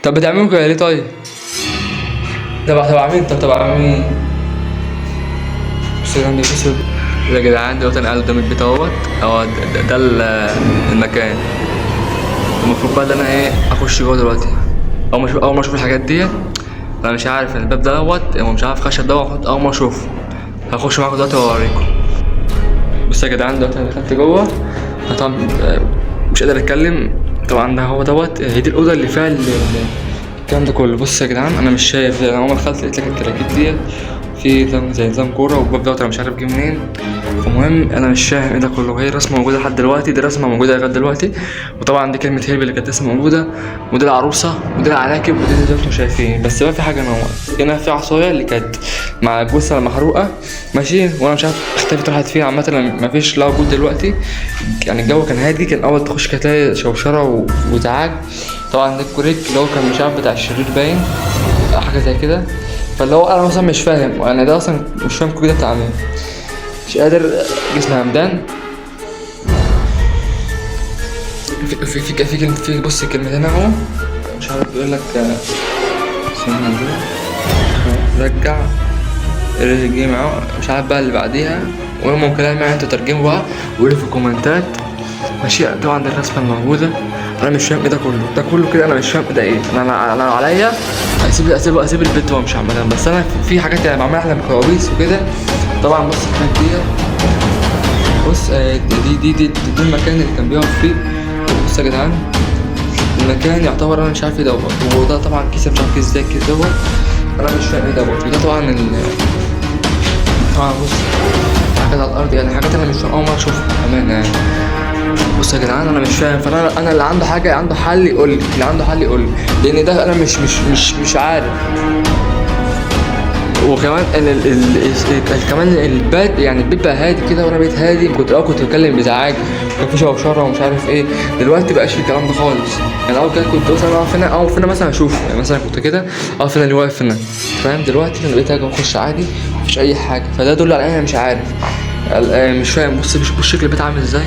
طب بتعملوا كده ليه طيب؟ تبع مين؟ طب تبع مين؟ بس عندي بس يا جدعان دلوقتي انا قاعد قدام البيت اهوت. اه ده المكان. المفروض بقى ان انا ايه اخش جوه دلوقتي. اول ما اشوف الحاجات ديت. انا مش عارف الباب دوت مش عارف خشب دوت. اول ما اشوفه هخش معاكم دلوقتي واوريكم. بص يا جدعان دلوقتي انا دخلت جوه. أنا طبعا مش قادر اتكلم. طبعا ده هو دوت هي دي الاوضه اللي فيها الكلام ده كله. بص يا جدعان انا مش شايف. انا اول ما دخلت لقيت لك الكراكيب ديت في زي نظام كوره، والباب دوت انا مش عارف جه منين. فالمهم انا مش فاهم ايه ده كله. هي الرسمه موجوده لحد دلوقتي، دي رسمه موجوده لغايه دلوقتي. وطبعا دي كلمه هيلب اللي كانت لسه موجوده، ودي العروسه، ودي العناكب، ودي اللي انتم شايفين. بس بقى في حاجه ناقصه هنا. في عصايه اللي كانت مع الجثه المحروقه ماشي، وانا مش عارف اختفت راحت فين. عامه مفيش لا وجود دلوقتي. يعني الجو كان هادي. كان اول تخش كانت تلاقي شوشره وزعاج. طبعا ده الكوريك اللي هو كان مش عارف بتاع الشرير باين حاجه زي كده. فاللي هو انا مثلا مش فاهم، انا ده اصلا مش فاهم كل ده بتاع مين. مش قادر. جسمي همدان. في بص كلمتين اهو. مش عارف بيقول لك رجع الجيم اهو. مش عارف بقى اللي بعديها. وممكن كلام يعني انتوا ترجموا بقى وقولوا في الكومنتات ماشي. طبعا دي الرسمه الموجوده. انا مش فاهم ايه ده كله كده. انا مش فاهم ايه ده ايه. انا عليا اسيب البيت وامشي عامه. بس انا في حاجات يعني بعملها احلى بكوابيس وكده. طبعا بص الحاجات دي. بص دي المكان اللي كان بيقف فيه. بص يا جدعان المكان يعتبر انا مش عارف ايه دوت. وده طبعا كيس مش عارف ازاي الكيس دوت. انا مش فاهم ايه دوت. وده طبعا طبعا بص حاجات على الارض. يعني حاجات انا مش فاهم اول مره اشوفها امانه يعني. بص يا جدعان انا مش فاهم. فانا اللي عنده حاجه عنده حل يقول لي. اللي عنده حل يقول لي، لان ده انا مش عارف. وكمان كمان البيت يعني البيت بقى هادي كده، وانا بيت هادي. كنت بتكلم بازعاج وكان في شوشره ومش عارف ايه. دلوقتي بقاش في الكلام ده خالص. يعني اول كده كنت مثلا اقف هنا مثلا اشوف. يعني مثلا كنت كده اقف هنا اللي واقف هنا فاهم. دلوقتي انا بقيت اجي اخش عادي مفيش اي حاجه. فده يدل على انا مش عارف. مش فاهم. بص شكل البيت عامل ازاي.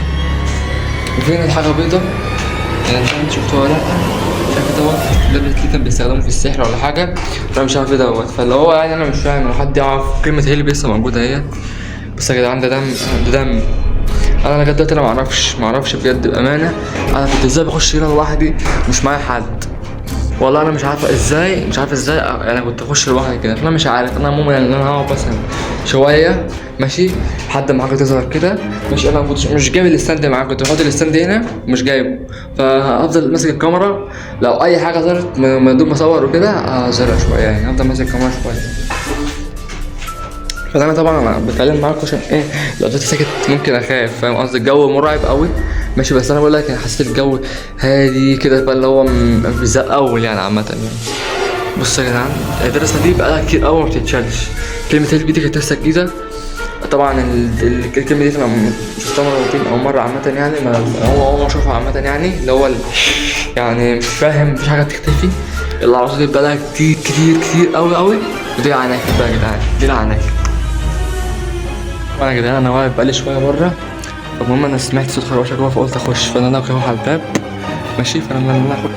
وفين الحاجه بيضه يعني مش عارف شفتوها ولا لا. مش عارف دوت. ده اللي كان بيستخدموه في السحر ولا حاجه. انا مش عارف ايه دوت. فاللي هو يعني انا مش فاهم. لو حد يعرف كلمه هي اللي لسه موجوده اهي. بس يا جدعان ده دم. انا لغايه دلوقتي انا معرفش بجد بامانه. انا كنت ازاي بخش هنا لوحدي مش معايا حد. والله انا مش عارف ازاي. انا كنت اخش لوحدي كده. انا مش عارف. انا عموما يعني انا هقعد مثلا شويه ماشي لحد ما حاجه تظهر كده ماشي. انا كنت مش جايب الستاند معايا. كنت بحط الستاند هنا مش جايبه. فافضل ماسك الكاميرا. لو اي حاجه ظهرت من دون ما اصور وكده هزرع شويه. يعني افضل ماسك الكاميرا شويه. فانا طبعا بتكلم معاكم عشان ايه لو قعدت ساكت ممكن اخاف. فاهم قصدي. الجو مرعب قوي ماشي. بس انا بقول لك انا حسيت الجو هادي كده بقى اللي هو مش زي الاول يعني عامه يعني. بص يا جدعان الدراسه دي بقى لها كتير قوي ما بتتشالش. كلمه هيلب دي كانت لسه جديده. طبعا الكلمه دي انا شفتها مرتين او مره عامه يعني. هو اول ما اشوفها عامه يعني اللي هو يعني مش فاهم. مفيش حاجه بتختفي. العروسه دي بقى لها كتير قوي. ودي العناكب بقى يا جدعان. دي العناكب. وانا يا جدعان انا واقف بقالي شويه بره. المهم انا سمعت صوت خربشه جوه فقلت اخش. فانا اروح على الباب ماشي. فانا لما اخد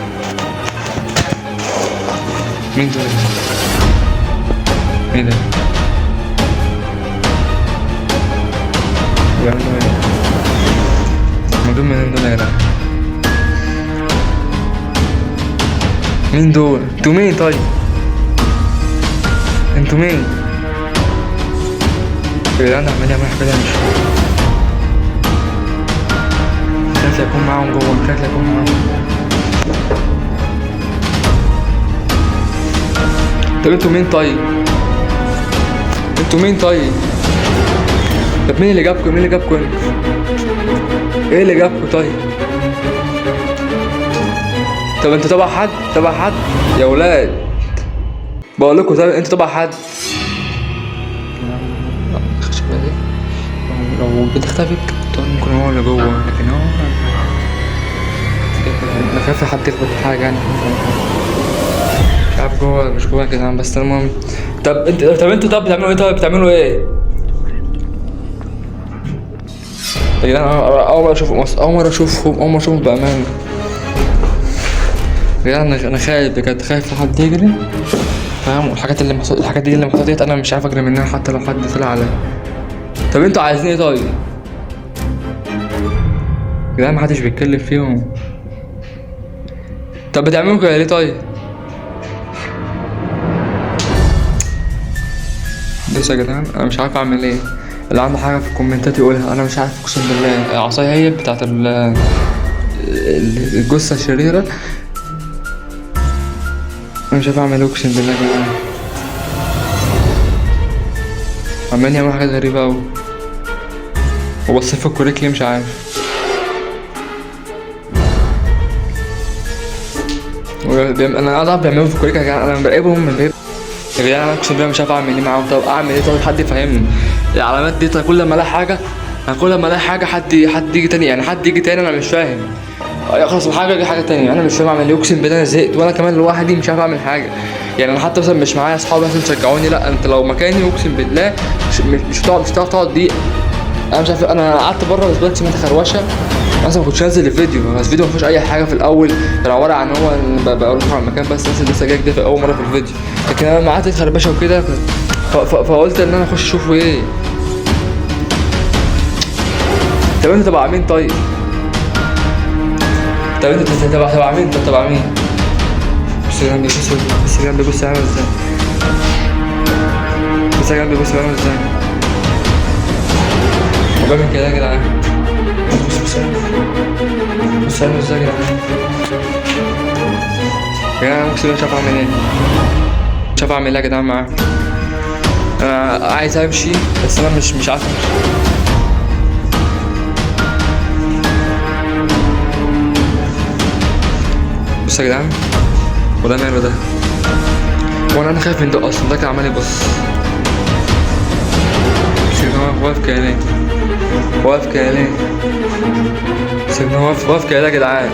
مين دول؟ ايه ده؟ بيعملوا ايه؟ هما دول منين دول يا جدعان؟ مين دول؟ انتوا مين طيب؟ انتوا مين؟ يا جدعان عمال يعمل حاجة مش شكلي اكون معاهم جوه. شكلي اكون معاهم. طب انتوا مين طيب؟ طب مين اللي جابكم هنا؟ ايه اللي جابكم طيب؟ طب انتوا تبع حد يا ولاد. بقول لكم طيب انتوا تبع حد. لو بتختفي ممكن هو اللي جوه. لكن هو انا خايف حد يخبط حاجه يعني. مش عارف جوه مش جوه كده. بس المهم طب انتوا بتعملوا ايه؟ طيب بتعملوا ايه يا جدعان؟ اول مره اشوفهم بامانه. يعني انا خايف بجد، خايف لحد يجري فاهم. الحاجات دي اللي محطوطة ديت انا مش عارف اجري منها حتى لو حد طلع عليا. طب انتوا عايزين ايه طيب؟ يا جدعان محدش بيتكلم فيهم. طب بتعملوا كده ليه طيب؟ بص يا جدعان انا مش عارف اعمل ايه. اللي عنده حاجه في الكومنتات يقولها، انا مش عارف اقسم بالله. العصايه هي بتاعت الجثه الشريره. انا مش عارف اعمل ايه اقسم بالله يا جدعان. عمال يعمل حاجات غريبه اوي وبص في الكوريك ليه مش عارف. انا قاعد بيعملوا في الكوريك يا جدعان، انا براقبهم من بعيد يا جدعان. انا اقسم بالله مش عارف اعمل ايه معاهم. طب اعمل ايه طيب؟ حد يفهمني العلامات دي. طيب كل ما الاقي حاجه، حد يجي تاني، يعني حد يجي تاني انا مش فاهم. خلاص الحاجه دي حاجه تانية انا مش فاهم اعمل ايه اقسم بالله. انا زهقت وانا كمان لوحدي مش عارف اعمل حاجه. يعني انا حتى مثلا مش معايا اصحابي عشان يشجعوني، لا انت لو مكاني اقسم بالله مش هتعرف تقعد دقيقه. انا مش عارف، انا قعدت بره بس دلوقتي سمعت خروشه. اصلا ما كنتش هنزل الفيديو، بس الفيديو ما فيهوش اي حاجه في الاول، كان عباره عن هو بقول لكم على المكان بس لسه جاي كده في اول مره في الفيديو. لكن انا لما قعدت خربشه وكده فقلت ان انا اخش اشوفه ايه. طب انت تبع مين طيب؟ طب انت تبع مين؟ طب تبع مين؟ بص جنبي، بص جنبي، بص عامل ازاي. بص جنبي، بص عامل ازاي. بعمل كده يا جدعان. بص عامل ازاي يا جدعان. يا جدعان اقسم بالله مش عارف اعمل ايه. مش عارف اعمل ايه يا جدعان معاه. انا عايز امشي بس انا مش عارف امشي. بص يا جدعان وده ماله ده؟ وانا خايف من ده اصلا. ده كان عمال يبص. واقف كده ليه؟ واقف كده ليه؟ سيبنا واقف كده يا جدعان.